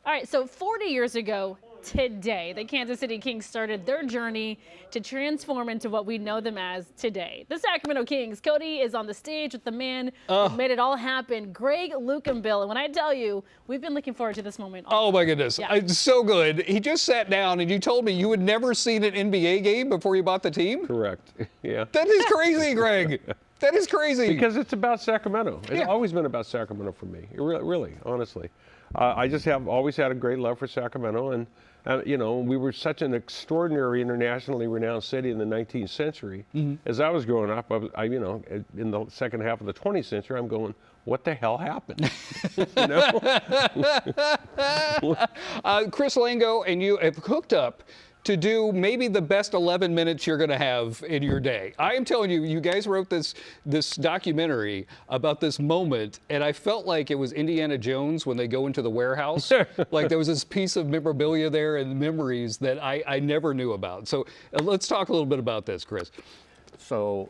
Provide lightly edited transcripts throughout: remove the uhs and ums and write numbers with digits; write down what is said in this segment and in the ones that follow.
All right, so 40 years ago today, the Kansas City Kings started their journey to transform into what we know them as today. The Sacramento Kings. Cody is on the stage with the man who made it all happen, Gregg Luckenbill. And when I tell you, we've been looking forward to this moment. Oh, my goodness. Yeah. It's so good. He just sat down and you told me you had never seen an NBA game before you bought the team? Correct. Yeah. That is crazy, Greg. That is crazy. Because it's about Sacramento. It's Yeah. always been about Sacramento for me. Really, honestly. I just have always had a great love for Sacramento, and you know, we were such an extraordinary internationally renowned city in the 19th century. As I was growing up, you know, in the second half of the 20th century, I'm going, what the hell happened? You know? Chris Lango and you have hooked up to do maybe the best 11 minutes you're going to have in your day. I am telling you, you guys wrote this documentary about this moment, and I felt like it was Indiana Jones when they go into the warehouse. Like there was this piece of memorabilia there and memories that I never knew about. So let's talk a little bit about this, Chris. So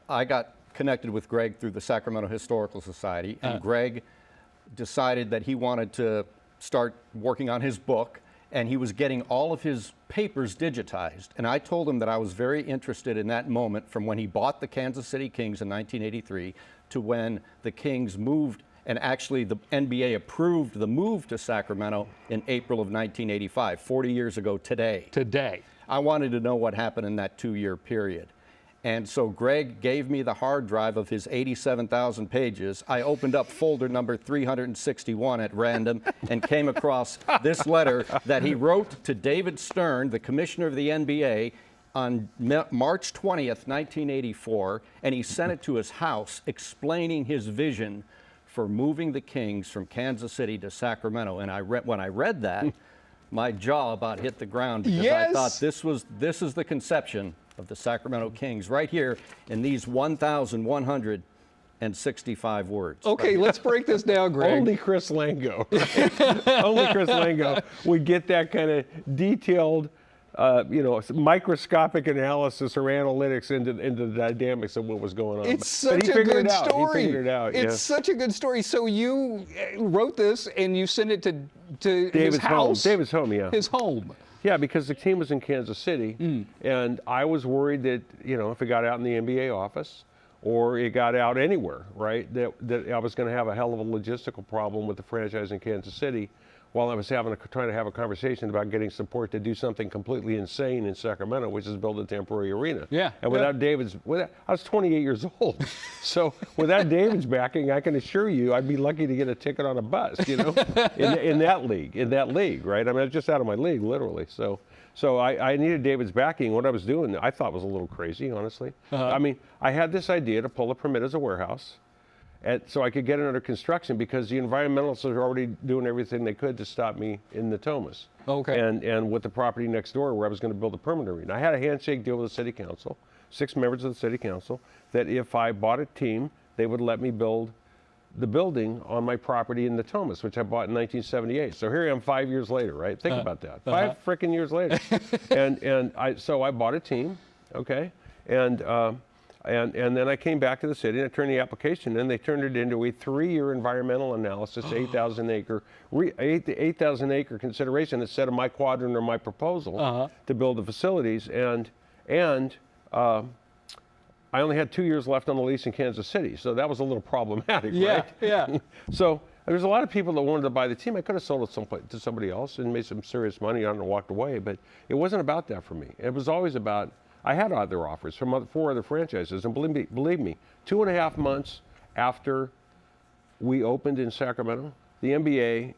I got connected with Gregg through the Sacramento Historical Society, and Gregg decided that he wanted to start working on his book, and he was getting all of his papers digitized. And I told him that I was very interested in that moment from when he bought the Kansas City Kings in 1983 to when the Kings moved, and actually the NBA approved the move to Sacramento in April of 1985, 40 years ago today. I wanted to know what happened in that 2-year period. And so Gregg gave me the hard drive of his 87,000 pages. I opened up folder number 361 at random and came across this letter that he wrote to David Stern, the commissioner of the NBA, on March 20th, 1984, and he sent it to his house explaining his vision for moving the Kings from Kansas City to Sacramento. And when I read that, my jaw about hit the ground because I thought this is the conception of the Sacramento Kings right here in these 1,165 words. Okay, let's break this down, Greg. Only Chris Lango, right? Only Chris Lango would get that kind of detailed, you know, microscopic analysis or analytics into the dynamics of what was going on. It's such a good story. He figured it out. It's such a good story. So you wrote this and you sent it to David's his house. David's home, yeah. His home. Yeah, because the team was in Kansas City, and I was worried that, you know, if it got out in the NBA office or it got out anywhere, right, that I was going to have a hell of a logistical problem with the franchise in Kansas City while I was trying to have a conversation about getting support to do something completely insane in Sacramento, which is build a temporary arena. Yeah. And without David's, I was 28 years old. So without David's backing, I can assure you I'd be lucky to get a ticket on a bus, you know, in that league, right? I mean, I was just out of my league, literally. So I needed David's backing. What I was doing, I thought was a little crazy, honestly. I mean, I had this idea to pull a permit as a warehouse, so I could get it under construction because the environmentalists are already doing everything they could to stop me in the Thomas. Okay. And with the property next door where I was going to build a permanent arena. I had a handshake deal with the city council, 6 members of the city council, that if I bought a team, they would let me build the building on my property in the Thomas, which I bought in 1978. So here I am 5 years later, right? Think about that. 5 freaking years later. So I bought a team, okay? And then I came back to the city and I turned the application in. They turned it into a 3-year environmental analysis, 8,000 acre consideration instead of my quadrant or my proposal to build the facilities. And I only had 2 years left on the lease in Kansas City, so that was a little problematic, right? Yeah. So there's a lot of people that wanted to buy the team. I could have sold it to somebody else and made some serious money on it and walked away, but it wasn't about that for me. It was always about, I had other offers from 4 other franchises, and believe me, 2.5 months after we opened in Sacramento, the NBA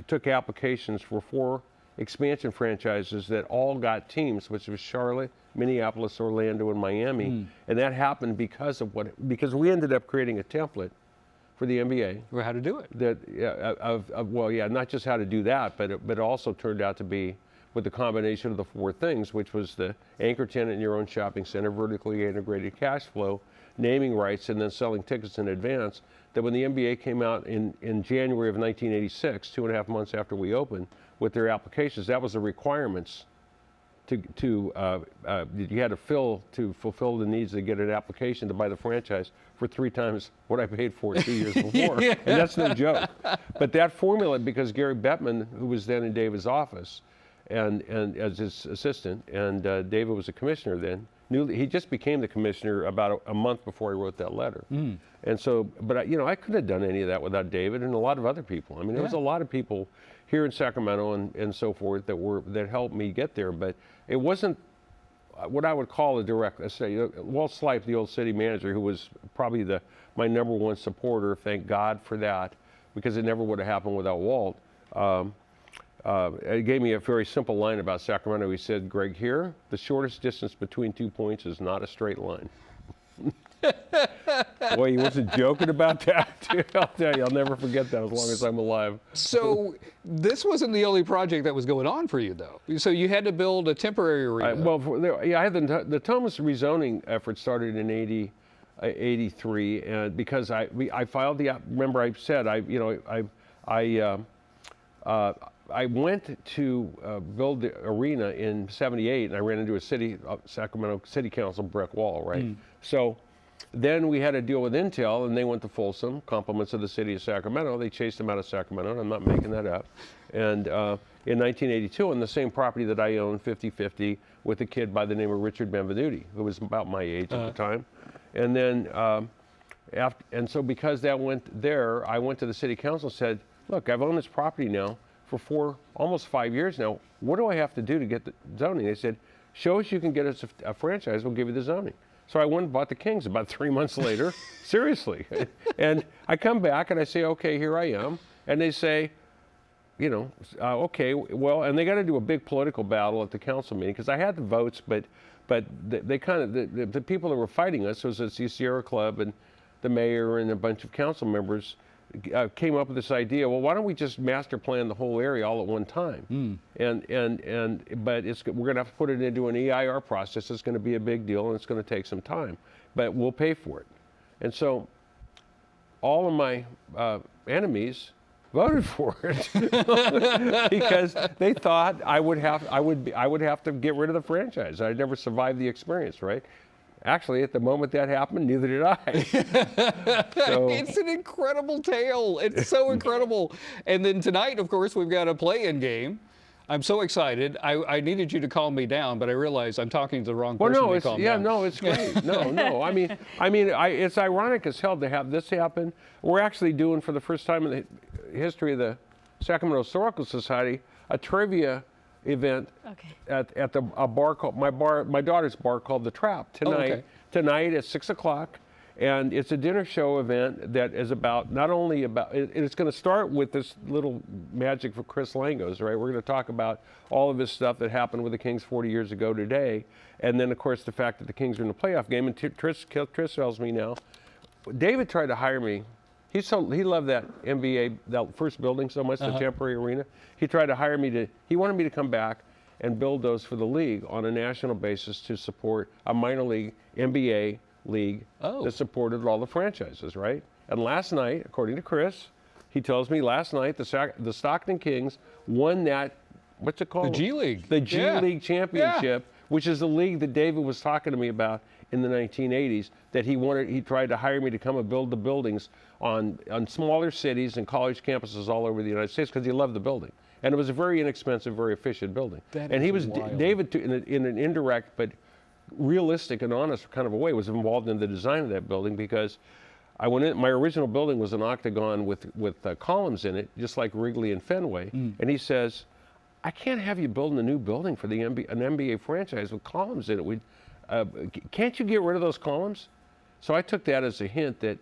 took applications for 4 expansion franchises that all got teams, which was Charlotte, Minneapolis, Orlando, and Miami, and that happened because we ended up creating a template for the NBA. Or how to do it. Not just how to do that, but it also turned out to be with the combination of the 4 things, which was the anchor tenant in your own shopping center, vertically integrated cash flow, naming rights, and then selling tickets in advance, that when the NBA came out in January of 1986, 2.5 months after we opened, with their applications, that was the requirements you had to fulfill the needs to get an application to buy the franchise for 3 times what I paid for it 2 years before. Yeah. And that's no joke. But that formula, because Gary Bettman, who was then in David's office, and as his assistant, and David was a commissioner then, he just became the commissioner about a month before he wrote that letter. And so, but I couldn't have done any of that without David and a lot of other people. I mean, there was a lot of people here in Sacramento and so forth that helped me get there, but it wasn't what I would call a direct. Walt Slipe, the old city manager, who was probably my #1 supporter. Thank God for that, because it never would have happened without Walt. It gave me a very simple line about Sacramento. He said, "Greg, here, the shortest distance between 2 points is not a straight line." Boy, he wasn't joking about that. I'll tell you, I'll never forget that as long as I'm alive. So this wasn't the only project that was going on for you, though. So you had to build a temporary arena. I had the Thomas rezoning effort started in 83, and because I filed the remember I said I went to build the arena in 78, and I ran into a Sacramento City Council brick wall, right? So then we had to deal with Intel, and they went to Folsom, compliments of the city of Sacramento. They chased them out of Sacramento, and I'm not making that up. And in 1982, on the same property that I owned 50-50 with a kid by the name of Richard Benvenuti, who was about my age at the time. And then, so because that went there, I went to the city council and said, look, I've owned this property now for almost 5 years now. What do I have to do to get the zoning? They said, show us you can get us a franchise, we'll give you the zoning. So I went and bought the Kings about 3 months later, seriously. And I come back and I say, okay, here I am. And they say, okay, well, and they got to do a big political battle at the council meeting, because I had the votes, but they kind of, the people that were fighting us was the Sierra Club and the mayor and a bunch of council members came up with this idea. Well, why don't we just master plan the whole area all at one time? But we're going to have to put it into an EIR process. It's going to be a big deal, and it's going to take some time, but we'll pay for it. And so all of my enemies voted for it because they thought I would have to get rid of the franchise. I'd never survived the experience, right? Actually, at the moment that happened, neither did I. So. It's an incredible tale. It's so incredible. And then tonight, of course, we've got a play-in game. I'm so excited. I needed you to calm me down, but I realized I'm talking to the wrong person to calm down. No, it's great. No. I mean, it's ironic as hell to have this happen. We're actually doing, for the first time in the history of the Sacramento Historical Society, a trivia event at a bar called my daughter's bar called The Trap tonight. Tonight at 6 o'clock. And it's a dinner show event that is about, not only about, it's going to start with this little magic for Chris Langos, right? We're going to talk about all of this stuff that happened with the Kings 40 years ago today. And then, of course, the fact that the Kings are in the playoff game. And Tris tells me now, David tried to hire me. He loved that NBA, that first building so much, the temporary arena. He tried to hire me he wanted me to come back and build those for the league on a national basis to support a minor league NBA league that supported all the franchises, right? And last night, according to Chris, he tells me last night the Stockton Kings won that, what's it called? The G League. The G League championship, which is the league that David was talking to me about in the 1980s, that he tried to hire me to come and build the buildings on smaller cities and college campuses all over the United States, because he loved the building. And it was a very inexpensive, very efficient building. And he was, David, in an indirect but realistic and honest kind of a way, was involved in the design of that building, because I went in, my original building was an octagon with columns in it, just like Wrigley and Fenway. And he says, I can't have you building a new building for an NBA franchise with columns in it. Can't you get rid of those columns? So I took that as a hint that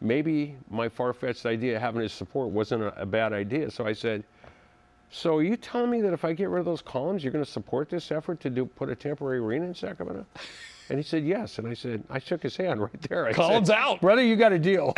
maybe my far-fetched idea of having his support wasn't a bad idea. So I said, so are you telling me that if I get rid of those columns, you're going to support this effort to put a temporary arena in Sacramento? And he said, yes. And I said, I shook his hand right there. Columns out. Brother, you got a deal.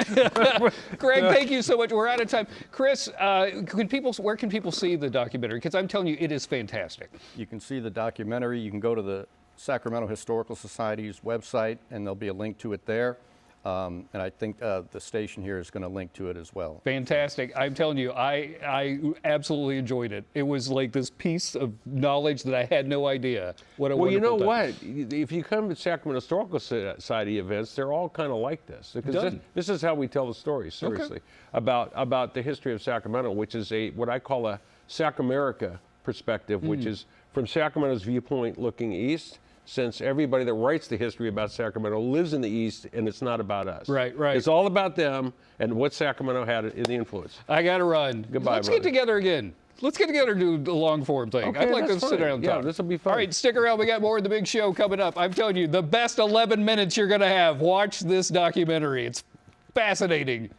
Greg, thank you so much. We're out of time. Chris, where can people see the documentary? Because I'm telling you, it is fantastic. You can see the documentary. You can go to the Sacramento Historical Society's website, and there'll be a link to it there. And I think the station here is going to link to it as well. Fantastic. I'm telling you, I absolutely enjoyed it. It was like this piece of knowledge that I had no idea what a Well, you know wonderful time. what? If you come to Sacramento Historical Society events, they're all kind of like this. Because this is how we tell the story, seriously, about the history of Sacramento, which is what I call a Sacramerica perspective, which is from Sacramento's viewpoint looking east, since everybody that writes the history about Sacramento lives in the East, and it's not about us. Right, right. It's all about them and what Sacramento had in the influence. I got to run. Goodbye, Let's brother. get together again. Let's get together and do the long form thing. Okay, I'd like to that's sit fine. down and Yeah, talk. this will be fun. All right, stick around. We got more of the big show coming up. I'm telling you, the best 11 minutes you're going to have. Watch this documentary. It's fascinating.